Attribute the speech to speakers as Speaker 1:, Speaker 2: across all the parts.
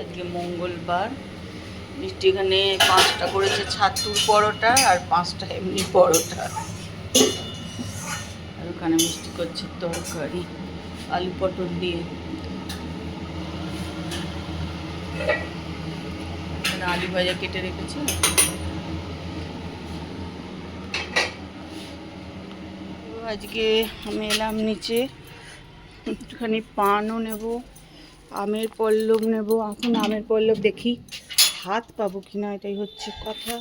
Speaker 1: আজকে মঙ্গলবার। মিষ্টি এখানে 5টা করেছে ছাতুর পরোটা আর 5টা এমনি পরোটা। আর ওখানে মিষ্টি করছে তরকারি আলু পটল দিয়ে। এখানে আলু ভাজা কেটে রেখেছে। আজকে আমি এলাম নিচে, একটুখানি পানও নেব, আমের পল্লব নেব। এখন আমের পল্লব দেখি হাত পাবো কিনা, এটাই হচ্ছে কথা।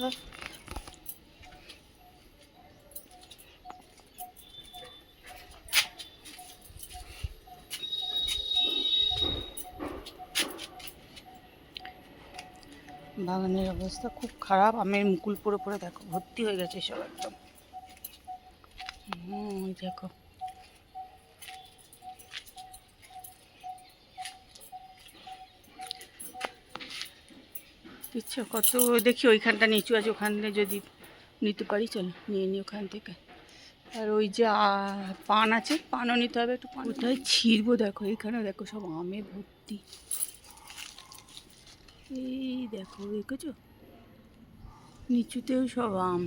Speaker 1: বাগানের অবস্থা খুব খারাপ, আমের মুকুল পড়ে পড়ে দেখো ভর্তি হয়ে গেছে সব একদম। দেখো ইচ্ছা কত, দেখি ওইখানটা নিচু আছে, ওখানে যদি নিতে পারি চলো নিয়ে নিই ওখান থেকে। আর ওই যে পান আছে, পানও নিতে হবে একটু। পান কোথায় ছিঁড়বো দেখো, এইখানে দেখো সব আমে ভর্তি। এই দেখো দেখেছো, নিচুতেও সব আম।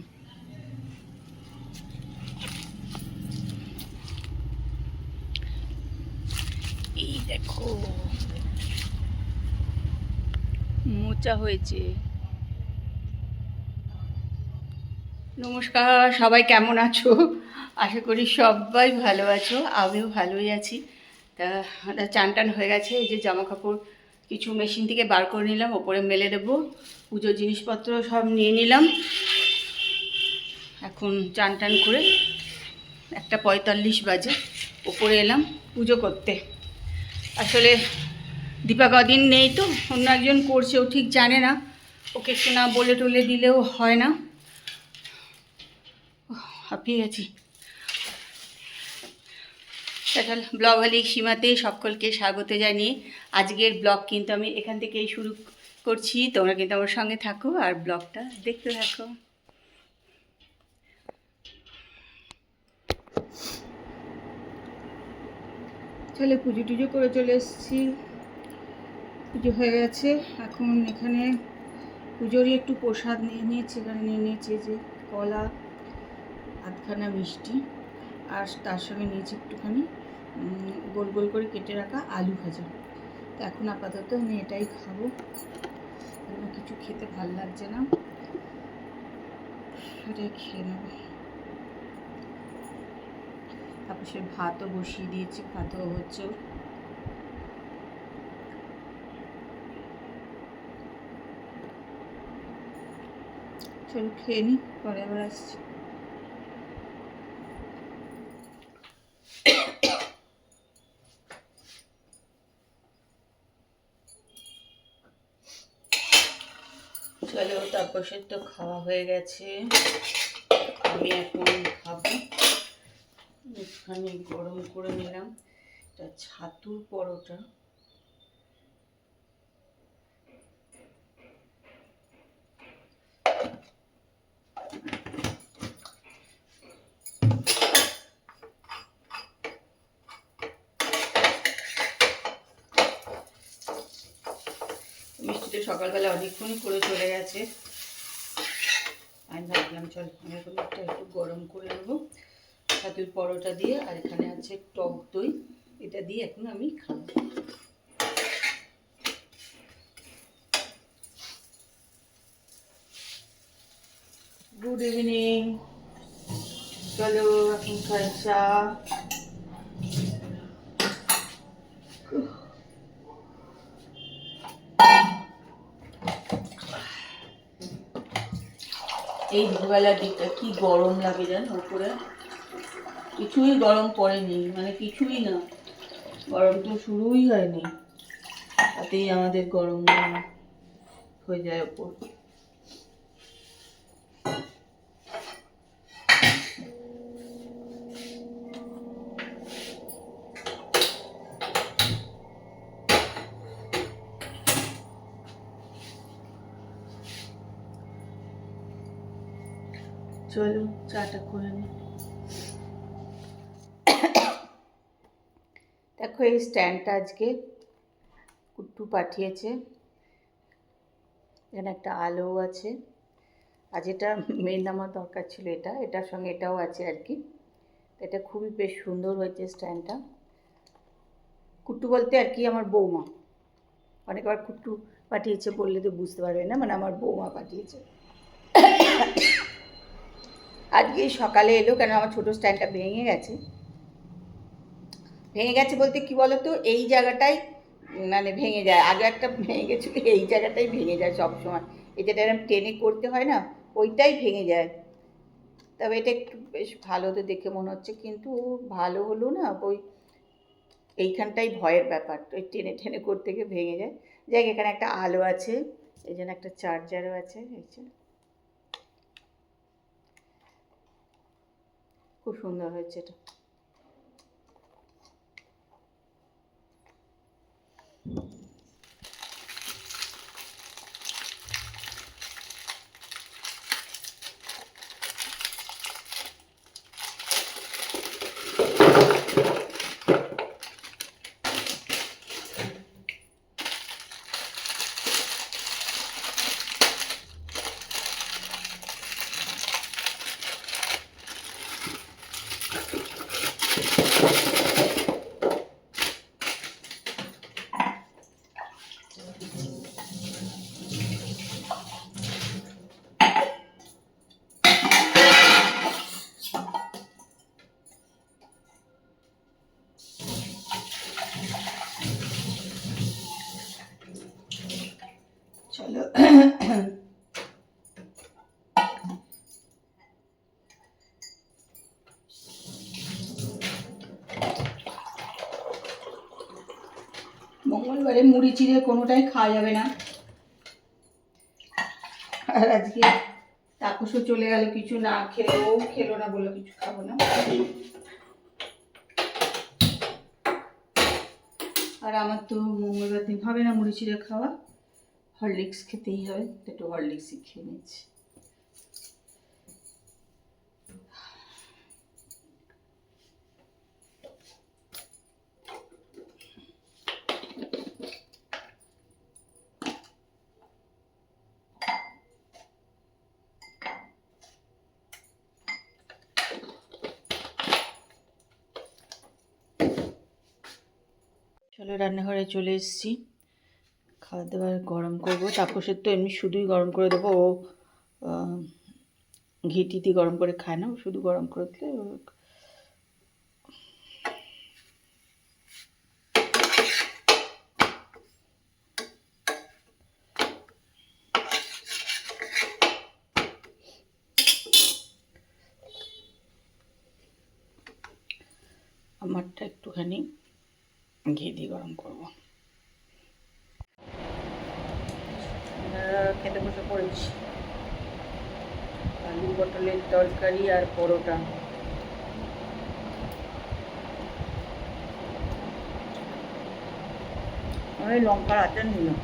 Speaker 1: এই দেখো মোচা হয়েছে। নমস্কার, সবাই কেমন আছো? আশা করি সবাই ভালো আছো, আমিও ভালোই আছি। তা চান টান হয়ে গেছে, এই যে জামা কাপড় কিছু মেশিন থেকে বার করে নিলাম, ওপরে মেলে দেবো। পুজোর জিনিসপত্র সব নিয়ে নিলাম। এখন চান টান করে 1:45 বাজে, ওপরে এলাম পুজো করতে। আসলে দীপা কদিন নেই তো, অন্য একজন করছে, ও ঠিক জানে না, ওকে একটু না বলে টলে দিলেও হয় না। হাঁপিয়ে গেছি। চ্যানেল ব্লগ হলি সীমাতে সকলকে স্বাগত জানিয়ে আজকের ব্লগ কিন্তু আমি এখান থেকেই শুরু করছি। তোমরা কিন্তু আমার সঙ্গে থাকো আর ব্লগটা দেখতে থাকো। চলে পুজো টুজো করে চলে এসেছি, পুজো হয়ে গেছে। এখন এখানে পুজোরই একটু প্রসাদ নিয়ে নিয়েছি। এখানে নিয়ে নিয়েছি যে কলা, আধখানা মিষ্টি, আর তার সঙ্গে নিয়েছি একটুখানি গোল গোল করে কেটে রাখা আলু ভাজা। তো এখন আপাতত আমি এটাই খাবো, অন্য কিছু খেতে ভাল লাগছে না, এটাই খেয়ে নেবো। তারপর সে ভাতও বসিয়ে দিয়েছি, ভাতও হচ্ছে। চলো খেয়ে নিই, পরে আবার আসছি। চলো, তারপর সে তো খাওয়া হয়ে গেছে, আমি এখন খাবো। এখানে গরম করে নিলাম এটা ছাতুর পরোটা। মিষ্টিটা সকালবেলা অনেকক্ষণই করে চলে গেছে, আমি ভাবলাম চল একটা একটু গরম করে নেবো ছাতুর পরোটা দিয়ে। আর এখানে আছে টক দই, এটা দিয়ে এখন আমি খাবো। গুড ইভিনিং, চলো এখন খাই চা। এই দুবেলার দিকটা কি গরম লাগে জানো, উপরে কিছুই গরম পড়েনি, মানে কিছুই না, গরম তো শুরুই হয়নি, তাতেই আমাদের গরম হয়ে যায় ওপর। চলো চাটা করে নি। দেখো এই স্ট্যান্ডটা আজকে কুট্টু পাঠিয়েছে, এখানে একটা আলো আছে, আর যেটা মেন আমার দরকার ছিল এটার সঙ্গে এটাও আছে আর কি। এটা খুবই বেশ সুন্দর হয়েছে স্ট্যান্ডটা। কুট্টু বলতে আর কি আমার বৌমা, অনেকবার কুট্টু পাঠিয়েছে বললে তো বুঝতে পারবে না, মানে আমার বৌমা পাঠিয়েছে। আজকে সকালে এলো, কেন আমার ছোটো স্ট্যান্ডটা ভেঙে গেছে বলতে কি বলো তো, এই জায়গাটাই মানে ভেঙে যায়। আগে একটা ভেঙে গেছিলো, এই জায়গাটাই ভেঙে যায় সবসময়, এই যেটা এরকম টেনে করতে হয় না, ওইটাই ভেঙে যায়। তবে এটা একটু বেশ ভালো তো দেখে মনে হচ্ছে, কিন্তু ভালো হলো না, ওই এইখানটাই ভয়ের ব্যাপার, ওই টেনে টেনে করতে গিয়ে ভেঙে যায়। যাই, এখানে একটা আলো আছে, এই জন্য একটা চার্জারও আছে, এই যে খুব সুন্দর হয়েছে এটা। চলো মঙ্গলবারে মুড়ি চিড়ে কোনোটাই খাওয়া যাবে না, আর আজকে তাপসও চলে গেল কিছু না খেলে, ও খেলো না, বললো কিছু খাবো না। আর আমার তো মঙ্গলবার দিন হবে না মুড়ি চিড়ে খাওয়া, হরলিক্স খেতেই হবে, একটু হরলিক্সই খেয়ে নিচ্ছি। চলো রান্নাঘরে চলে এসেছি, খাবার দাবার গরম করবো। তাপসের তো এমনি শুধুই গরম করে দেবো, ও ঘি টি গরম করে খায় না, ও শুধু গরম করে দিলে আমারটা একটুখানি ঘি দিয়ে গরম করবো। খেতে বসে পড়েছি, আলু পটলের তরকারি আর পরোটা। অনেক লঙ্কার আচার নিলাম।